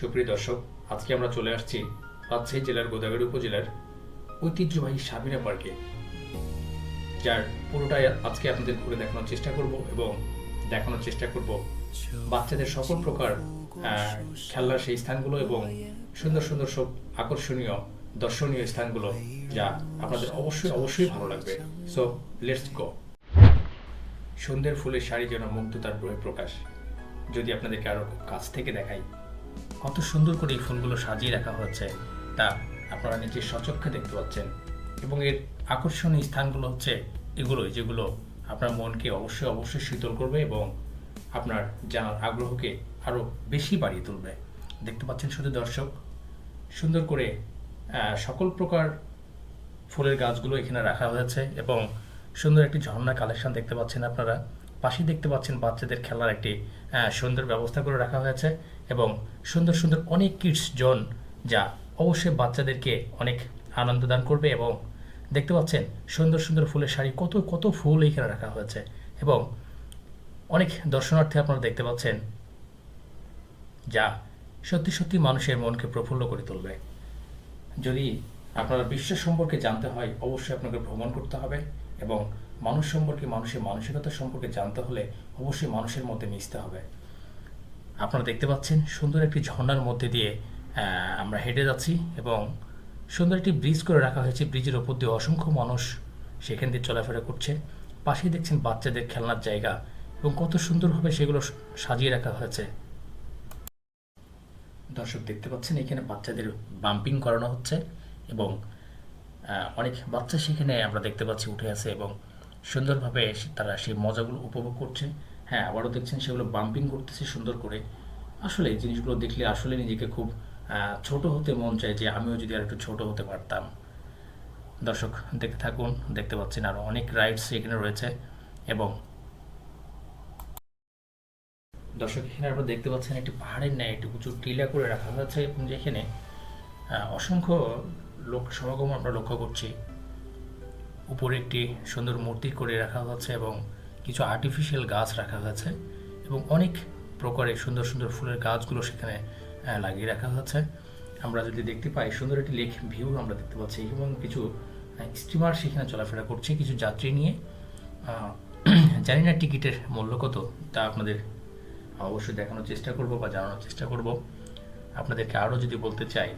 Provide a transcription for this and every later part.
সুপ্রিয় দর্শক, আজকে আমরা চলে আসছি রাজশাহী জেলার গোদাগাড়ী উপজেলার ঐতিহ্যবাহী সাবিনা পার্কে, যার পুরোটাই আজকে আপনাদের ঘুরে দেখানোর চেষ্টা করব এবং দেখানোর চেষ্টা করব বাচ্চাদের সকল প্রকার খেলনার সেই স্থানগুলো এবং সুন্দর সুন্দর সব আকর্ষণীয় দর্শনীয় স্থানগুলো, যা আপনাদের অবশ্যই অবশ্যই ভালো লাগবে। So let's go. সন্ধ্যের ফুলের শাড়ি যেন মুগ্ধতার বহিঃপ্রকাশ। যদি আপনাদেরকে আরো খুব কাছ থেকে দেখাই, কত সুন্দর করে এই ফুলগুলো সাজিয়ে রাখা হয়েছে তা আপনারা নিজের স্বচক্ষে দেখতে পাচ্ছেন। এবং এর আকর্ষণীয় স্থানগুলো হচ্ছে এগুলোই, যেগুলো আপনার মনকে অবশ্যই অবশ্যই শীতল করবে এবং আপনার জানার আগ্রহকে আরও বেশি বাড়িয়ে তুলবে। দেখতে পাচ্ছেন শুধু দর্শক, সুন্দর করে সকল প্রকার ফুলের গাছগুলো এখানে রাখা হয়েছে এবং সুন্দর একটি ঝর্ণা কালেকশন দেখতে পাচ্ছেন আপনারা। পাশেই দেখতে পাচ্ছেন বাচ্চাদের খেলার একটি সুন্দর ব্যবস্থা করে রাখা হয়েছে এবং সুন্দর সুন্দর অনেক কিডস জোন, যা অবশ্যই বাচ্চাদেরকে অনেক আনন্দ দান করবে। এবং দেখতে পাচ্ছেন সুন্দর সুন্দর ফুলের শাড়ি, কত কত ফুল এখানে রাখা হয়েছে এবং অনেক দর্শনার্থী আপনারা দেখতে পাচ্ছেন, যা সত্যি সত্যি মানুষের মনকে প্রফুল্ল করে তুলবে। যদি আপনারা বিশ্ব সম্পর্কে জানতে হয়, অবশ্যই আপনাকে ভ্রমণ করতে হবে এবং মানুষ সম্পর্কে, মানুষের মানসিকতা সম্পর্কে জানতে হলে অবশ্যই মানুষের মধ্যে মিশতে হবে। আপনারা দেখতে পাচ্ছেন সুন্দর একটি ঝর্ণার মধ্যে দিয়ে আমরা হেঁটে যাচ্ছি এবং সুন্দর একটি ব্রিজ করে রাখা হয়েছে। ব্রিজের ওপর দিয়ে অসংখ্য মানুষ সেখান দিয়ে চলাফেরা করছে। পাশেই দেখছেন বাচ্চাদের খেলনার জায়গা এবং কত সুন্দরভাবে সেগুলো সাজিয়ে রাখা হয়েছে। দর্শক দেখতে পাচ্ছেন এখানে বাচ্চাদের বাম্পিং করানো হচ্ছে এবং অনেক বাচ্চা সেখানে আমরা দেখতে পাচ্ছি উঠে আছে এবং সুন্দরভাবে তারা সেই মজাগুলো উপভোগ করছে। হ্যাঁ, আবারও দেখছেন সেগুলো বাম্পিং করতেছে সুন্দর করে। আসলে এই জিনিসগুলো দেখলে আসলে নিজেকে খুব ছোট হতে মন চায়, যে আমিও যদি আর একটু ছোট হতে পারতাম। দর্শক দেখতে থাকুন, দেখতে পাচ্ছেন আরও অনেক রাইডস এখানে রয়েছে এবং দর্শক এখানে আপনারা দেখতে পাচ্ছেন একটি পাহাড়ের ন্যায় একটি উঁচু টিলা করে রাখা হয়েছে এবং যেখানে অসংখ্য লোক সমাগম আমরা লক্ষ্য করছি। উপরে একটি সুন্দর মূর্তি করে রাখা হয়েছে এবং কিছু আর্টিফিশিয়াল গাছ রাখা হয়েছে এবং অনেক প্রকারের সুন্দর সুন্দর ফুলের গাছগুলো সেখানে লাগিয়ে রাখা হয়েছে। আমরা যদি দেখতে পাই সুন্দর একটি লেক ভিউ আমরা দেখতে পাচ্ছি এবং কিছু স্টিমার সেখানে চলাফেরা করছে কিছু যাত্রী নিয়ে। জানি না টিকিটের মূল্য কত, তা আপনাদের অবশ্যই দেখানোর চেষ্টা করব বা জানানোর চেষ্টা করব। আপনাদেরকে আরও যদি বলতে চাই,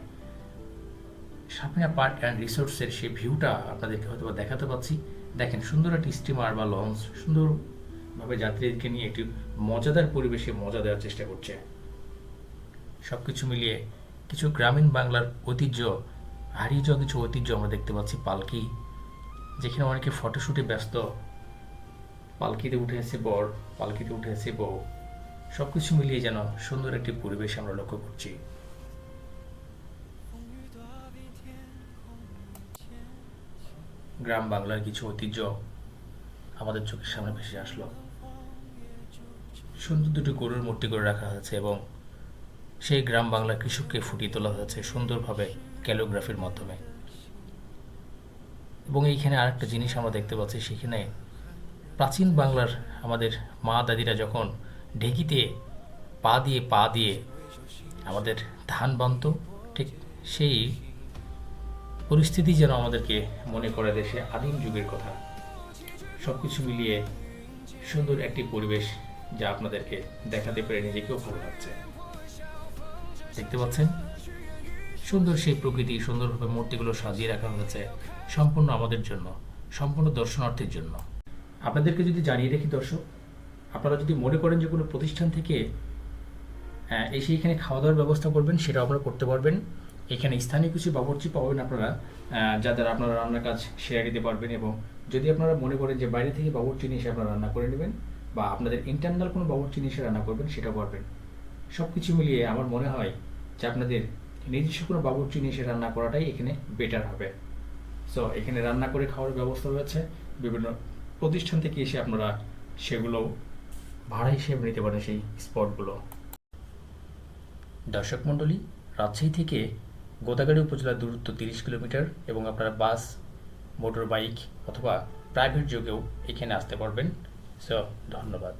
সাবিনা পার্ক অ্যান্ড রিসোর্টসের সেই ভিউটা আপনাদেরকে হয়তো দেখাতে পাচ্ছি। দেখেন সুন্দর একটি স্টিমার বা লঞ্চ সুন্দরভাবে যাত্রীদেরকে নিয়ে একটি মজাদার পরিবেশে মজা দেওয়ার চেষ্টা করছে। সব কিছু মিলিয়ে কিছু গ্রামীণ বাংলার ঐতিহ্য, হারিয়ে যাওয়া কিছু ঐতিহ্য আমরা দেখতে পাচ্ছি। পালকি, যেখানে অনেকে ফটোশ্যুটে ব্যস্ত। পালকিতে উঠে আছে বর, পালকিতে উঠে আছে বউ। সব কিছু মিলিয়ে যেন সুন্দর একটি পরিবেশ আমরা লক্ষ্য করছি। গ্রাম বাংলার কিছু ঐতিহ্য আমাদের চোখের সামনে ভেসে আসলো। সুন্দর দুটি গরুর মূর্তি করে রাখা হয়েছে এবং সেই গ্রাম বাংলার কৃষককে ফুটিয়ে তোলা হয়েছে সুন্দরভাবে ক্যালিগ্রাফির মাধ্যমে। এবং এইখানে আরেকটা জিনিস আমরা দেখতে পাচ্ছি, সেখানে প্রাচীন বাংলার আমাদের মা দাদিরা যখন ঢেঁকিতে পা দিয়ে আমাদের ধান বানত, ঠিক সেই পরিস্থিতি যেন আমাদেরকে মনে করে দেশে আদিম যুগের কথা। সব কিছু মিলিয়ে সুন্দর একটি পরিবেশ, যা আপনাদেরকে দেখাতে পেরে নিজেকেও ভালো লাগছে। দেখতে পাচ্ছেন সুন্দর সেই প্রকৃতি, সুন্দরভাবে মূর্তিগুলো সাজিয়ে রাখা হয়েছে সম্পূর্ণ আমাদের জন্য, সম্পূর্ণ দর্শনার্থীর জন্য। আপনাদেরকে যদি জানিয়ে রাখি দর্শক, আপনারা যদি মনে করেন যে কোনো প্রতিষ্ঠান থেকে এসে এখানে খাওয়া দাওয়ার ব্যবস্থা করবেন, সেটাও আপনারা করতে পারবেন। এখানে স্থানীয় কিছু বাবুর্চি পাবেন আপনারা, যাদের আপনারা রান্নার কাজ সেরে দিতে পারবেন। এবং যদি আপনারা মনে করেন যে বাইরে থেকে বাবুর্চি নিয়ে এসে আপনারা রান্না করে নেবেন বা আপনাদের ইন্টারনাল কোনো বাবুর্চি নিয়ে এসে রান্না করবেন, সেটাও পারবেন। সব কিছু মিলিয়ে আমার মনে হয় যে আপনাদের নিজস্ব কোনো বাবুর্চি নিয়ে এসে রান্না করাটাই এখানে বেটার হবে। সো এখানে রান্না করে খাওয়ার ব্যবস্থা রয়েছে। বিভিন্ন প্রতিষ্ঠান থেকে এসে আপনারা সেগুলো ভাড়া হিসেবে নিতে পারেন সেই স্পটগুলো। দর্শক মণ্ডলী, রাজশাহী থেকে গোদাগাড়ী উপজেলার দূরত্ব 30 কিলোমিটার এবং আপনারা বাস, মোটর বাইক অথবা প্রাইভেট যোগেও এখানে আসতে পারবেন। সো ধন্যবাদ।